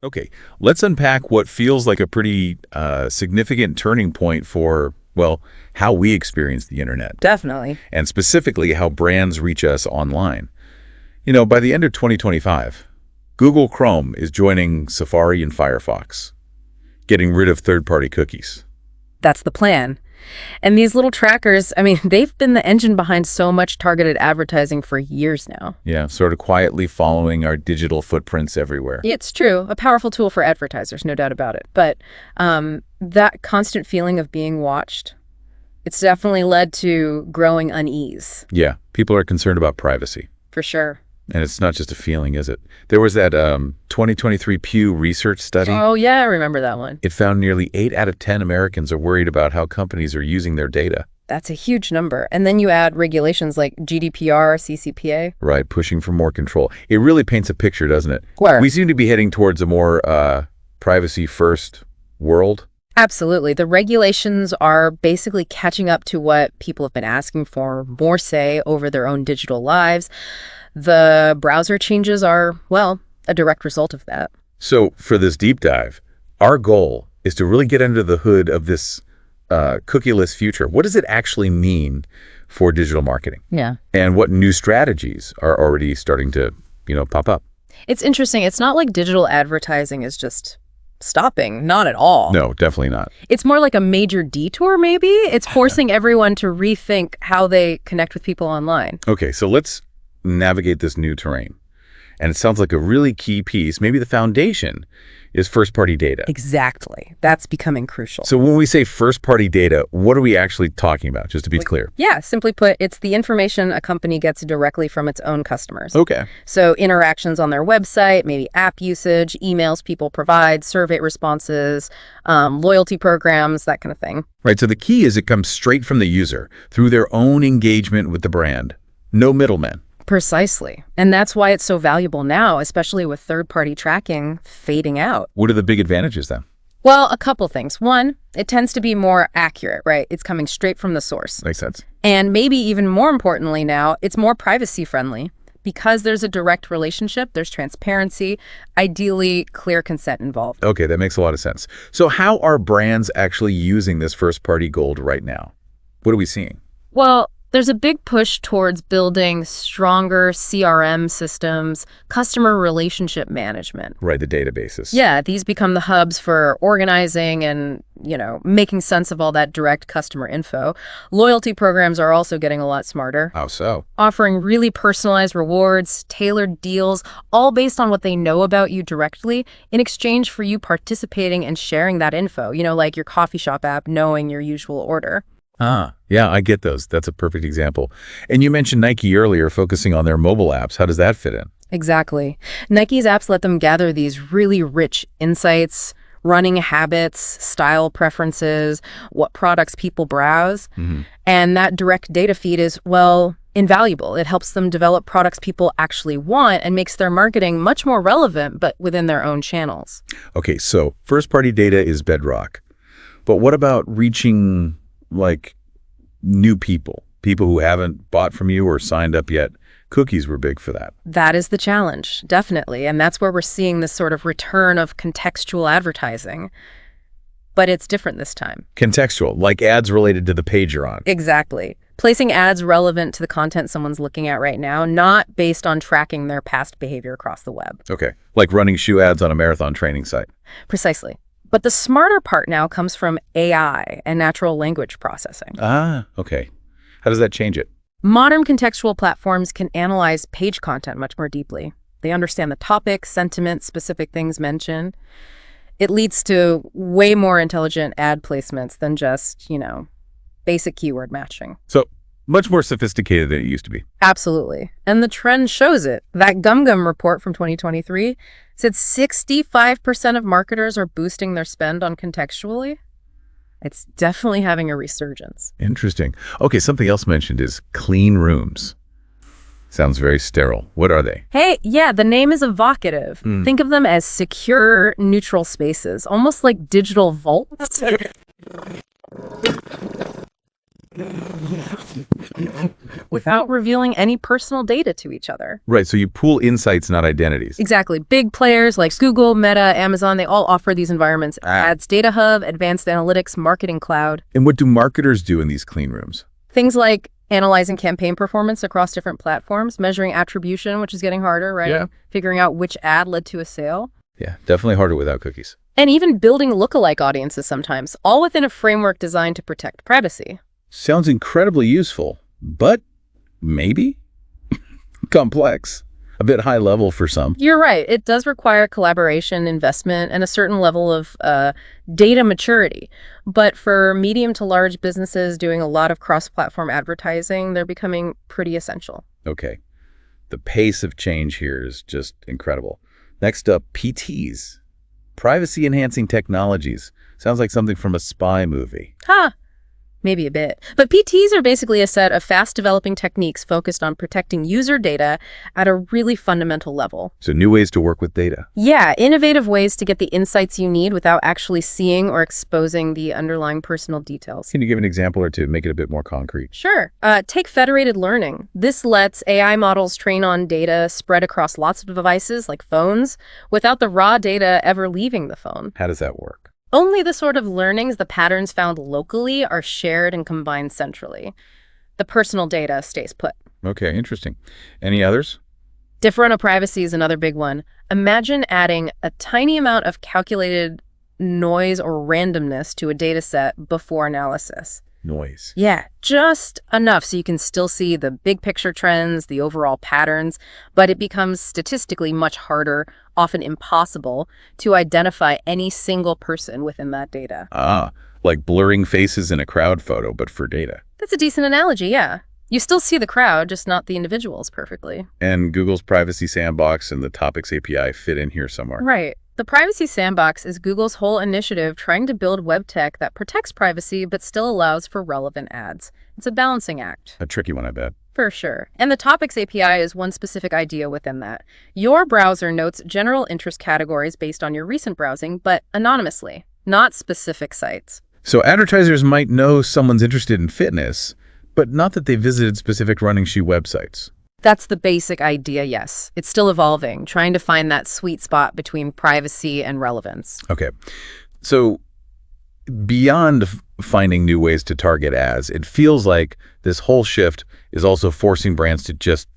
Okay, let's unpack what feels like a pretty significant turning point for, well, how we experience the internet, Definitely. and specifically how brands reach us online. By the end of 2025, Google Chrome is joining Safari and Firefox, getting rid of third-party cookies. That's the plan. And these little trackers, they've been the engine behind so much targeted advertising for years now. Yeah, sort of quietly following our digital footprints everywhere. It's true, a powerful tool for advertisers, no doubt about it. But that constant feeling of being watched, it's definitely led to growing unease. Yeah, people are concerned about privacy. For sure. And it's not just a feeling, is it? There was that 2023 Pew Research study. Oh, yeah, I remember that one. It found nearly 8 out of 10 Americans are worried about how companies are using their data. That's a huge number. And then you add regulations like GDPR, CCPA. Right, pushing for more control. It really paints a picture, doesn't it? Where? We seem to be heading towards a more privacy-first world. Absolutely. The regulations are basically catching up to what people have been asking for, more say over their own digital lives. The browser changes are, well, a direct result of that. So for this deep dive, our goal is to really get under the hood of this cookieless future. What does it actually mean for digital marketing? Yeah. And what new strategies are already starting to, pop up? It's interesting. It's not like digital advertising is just stopping. Not at all. No, definitely not. It's more like a major detour, maybe. It's forcing everyone to rethink how they connect with people online. Okay, so let's navigate this new terrain. And it sounds like a really key piece, maybe the foundation, is first-party data. Exactly. That's becoming crucial. So when we say first-party data, what are we actually talking about, just to be clear? Yeah, simply put, it's the information a company gets directly from its own customers. Okay. So interactions on their website, maybe app usage, emails people provide, survey responses, loyalty programs, that kind of thing. Right, so the key is it comes straight from the user, through their own engagement with the brand. No middlemen. Precisely. And that's why it's so valuable now, especially with third-party tracking fading out. What are the big advantages then? Well, a couple things. One, it tends to be more accurate, right? It's coming straight from the source. Makes sense. And maybe even more importantly now, it's more privacy-friendly. Because there's a direct relationship, there's transparency, ideally clear consent involved. Okay, that makes a lot of sense. So how are brands actually using this first-party gold right now? What are we seeing? Well, there's a big push towards building stronger CRM systems, customer relationship management. Right, the databases. Yeah, these become the hubs for organizing and, making sense of all that direct customer info. Loyalty programs are also getting a lot smarter. How so? Offering really personalized rewards, tailored deals, all based on what they know about you directly in exchange for you participating and sharing that info, like your coffee shop app knowing your usual order. Yeah, I get those. That's a perfect example. And you mentioned Nike earlier, focusing on their mobile apps. How does that fit in? Exactly. Nike's apps let them gather these really rich insights, running habits, style preferences, what products people browse. Mm-hmm. And that direct data feed is, well, invaluable. It helps them develop products people actually want and makes their marketing much more relevant, but within their own channels. Okay, so first-party data is bedrock. But what about reaching new people who haven't bought from you or signed up yet? Cookies were big for that. That is the challenge, definitely. And that's where we're seeing this sort of return of contextual advertising. But it's different this time. Contextual, like ads related to the page you're on. Exactly. Placing ads relevant to the content someone's looking at right now, not based on tracking their past behavior across the web. Okay, like running shoe ads on a marathon training site. Precisely. But the smarter part now comes from AI and natural language processing. Okay. How does that change it? Modern contextual platforms can analyze page content much more deeply. They understand the topic, sentiment, specific things mentioned. It leads to way more intelligent ad placements than just, basic keyword matching. So much more sophisticated than it used to be. Absolutely. And the trend shows it. That GumGum report from 2023 said 65% of marketers are boosting their spend on contextually. It's definitely having a resurgence. Interesting. Okay, something else mentioned is clean rooms. Sounds very sterile. What are they? Hey, yeah, the name is evocative. Think of them as secure, neutral spaces, almost like digital vaults. without revealing any personal data to each other. Right, so you pool insights, not identities. Exactly. Big players like Google, Meta, Amazon, they all offer these environments. Ads Data Hub, Advanced Analytics, Marketing Cloud. And what do marketers do in these clean rooms? Things like analyzing campaign performance across different platforms, measuring attribution, which is getting harder, right? Yeah. Figuring out which ad led to a sale. Yeah, definitely harder without cookies. And even building lookalike audiences sometimes, all within a framework designed to protect privacy. Sounds incredibly useful, but maybe complex. A bit high level for some. You're right. It does require collaboration, investment, and a certain level of data maturity. But for medium to large businesses doing a lot of cross-platform advertising, they're becoming pretty essential. Okay. The pace of change here is just incredible. Next up, PTs. Privacy-enhancing technologies. Sounds like something from a spy movie. Maybe a bit. But PTs are basically a set of fast-developing techniques focused on protecting user data at a really fundamental level. So new ways to work with data. Yeah, innovative ways to get the insights you need without actually seeing or exposing the underlying personal details. Can you give an example or two, make it a bit more concrete? Sure. Take federated learning. This lets AI models train on data spread across lots of devices like phones without the raw data ever leaving the phone. How does that work? Only the sort of learnings, the patterns found locally, are shared and combined centrally. The personal data stays put. Okay, interesting. Any others? Differential privacy is another big one. Imagine adding a tiny amount of calculated noise or randomness to a data set before analysis. Noise. Yeah, just enough so you can still see the big picture trends, the overall patterns, but it becomes statistically much harder, often impossible, to identify any single person within that data. Like blurring faces in a crowd photo, but for data. That's a decent analogy, yeah. You still see the crowd, just not the individuals perfectly. And Google's Privacy Sandbox and the Topics API fit in here somewhere. Right. The Privacy Sandbox is Google's whole initiative trying to build web tech that protects privacy but still allows for relevant ads. It's a balancing act. A tricky one, I bet. For sure. And the Topics API is one specific idea within that. Your browser notes general interest categories based on your recent browsing, but anonymously, not specific sites. So advertisers might know someone's interested in fitness, but not that they visited specific running shoe websites. That's the basic idea, yes. It's still evolving, trying to find that sweet spot between privacy and relevance. Okay. So beyond finding new ways to target ads, it feels like this whole shift is also forcing brands to just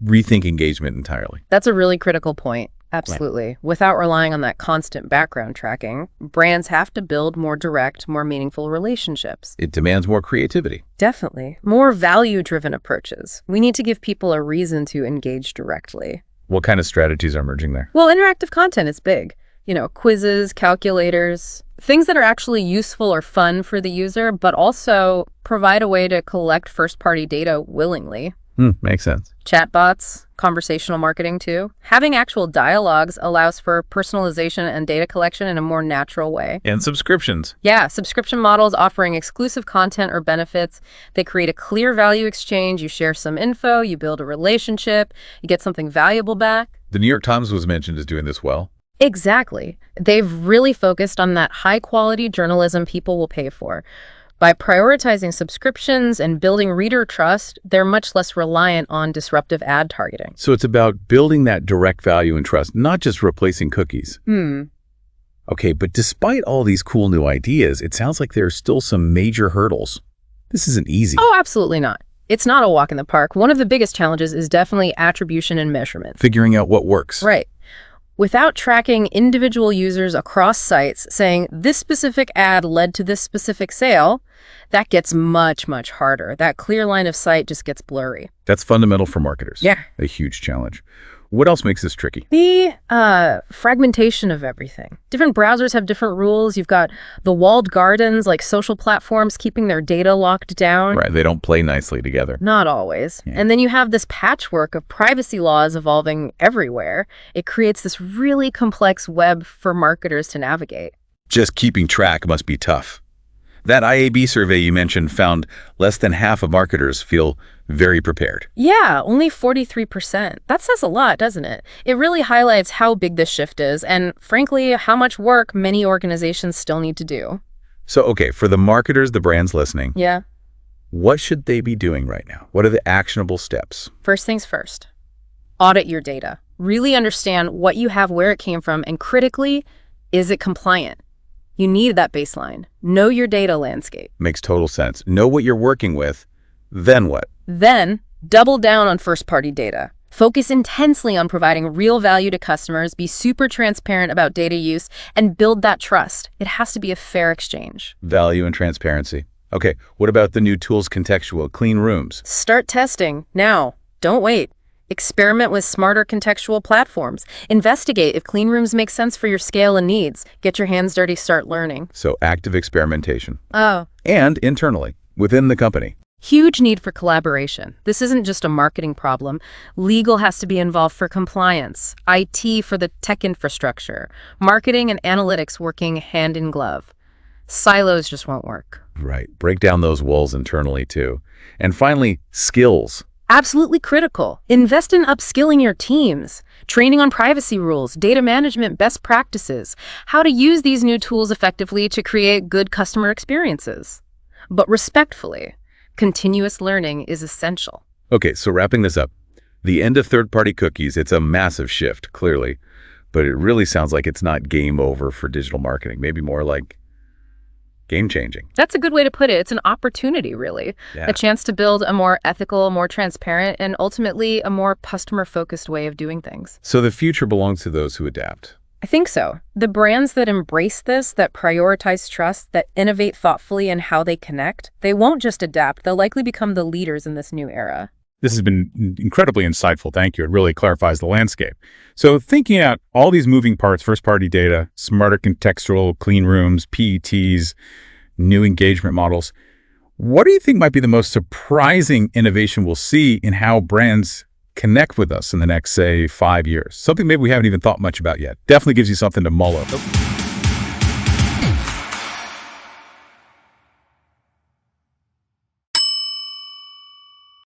rethink engagement entirely. That's a really critical point. Absolutely. Right. Without relying on that constant background tracking, brands have to build more direct, more meaningful relationships. It demands more creativity. Definitely. More value-driven approaches. We need to give people a reason to engage directly. What kind of strategies are emerging there? Well, interactive content is big. Quizzes, calculators, things that are actually useful or fun for the user, but also provide a way to collect first-party data willingly. Makes sense. Chatbots, conversational marketing too. Having actual dialogues allows for personalization and data collection in a more natural way. And subscriptions. Yeah, subscription models offering exclusive content or benefits. They create a clear value exchange. You share some info, you build a relationship, you get something valuable back. The New York Times was mentioned as doing this well. Exactly. They've really focused on that high-quality journalism people will pay for. By prioritizing subscriptions and building reader trust, they're much less reliant on disruptive ad targeting. So it's about building that direct value and trust, not just replacing cookies. Okay, but despite all these cool new ideas, it sounds like there are still some major hurdles. This isn't easy. Oh, absolutely not. It's not a walk in the park. One of the biggest challenges is definitely attribution and measurement. Figuring out what works. Right. Without tracking individual users across sites saying this specific ad led to this specific sale, that gets much, much harder. That clear line of sight just gets blurry. That's fundamental for marketers. Yeah. A huge challenge. What else makes this tricky? The fragmentation of everything. Different browsers have different rules. You've got the walled gardens, like social platforms, keeping their data locked down. Right, they don't play nicely together. Not always. Yeah. And then you have this patchwork of privacy laws evolving everywhere. It creates this really complex web for marketers to navigate. Just keeping track must be tough. That IAB survey you mentioned found less than half of marketers feel very prepared. Yeah, only 43%. That says a lot, doesn't it? It really highlights how big this shift is and, frankly, how much work many organizations still need to do. So, okay, for the marketers, the brands listening. Yeah. What should they be doing right now? What are the actionable steps? First things first, audit your data. Really understand what you have, where it came from, and critically, is it compliant? You need that baseline. Know your data landscape. Makes total sense. Know what you're working with. Then what? Then, double down on first-party data. Focus intensely on providing real value to customers, be super transparent about data use, and build that trust. It has to be a fair exchange. Value and transparency. Okay, what about the new tools contextual, clean rooms? Start testing now. Don't wait. Experiment with smarter contextual platforms. Investigate if clean rooms make sense for your scale and needs. Get your hands dirty, start learning. So active experimentation. Oh. And internally, within the company. Huge need for collaboration. This isn't just a marketing problem. Legal has to be involved for compliance, IT for the tech infrastructure, marketing and analytics working hand in glove. Silos just won't work. Right. Break down those walls internally too. And finally, skills. Absolutely critical. Invest in upskilling your teams, training on privacy rules, data management best practices, how to use these new tools effectively to create good customer experiences. But respectfully, continuous learning is essential. Okay, so wrapping this up, the end of third-party cookies, it's a massive shift, clearly, but it really sounds like it's not game over for digital marketing, maybe more like game-changing. That's a good way to put it. It's an opportunity, really. Yeah. A chance to build a more ethical, more transparent, and ultimately a more customer-focused way of doing things. So the future belongs to those who adapt. I think so. The brands that embrace this, that prioritize trust, that innovate thoughtfully in how they connect, they won't just adapt, they'll likely become the leaders in this new era. This has been incredibly insightful. Thank you. It really clarifies the landscape. So thinking out all these moving parts, first-party data, smarter contextual, clean rooms, PETs, new engagement models, what do you think might be the most surprising innovation we'll see in how brands connect with us in the next, say, 5 years? Something maybe we haven't even thought much about yet. Definitely gives you something to mull over.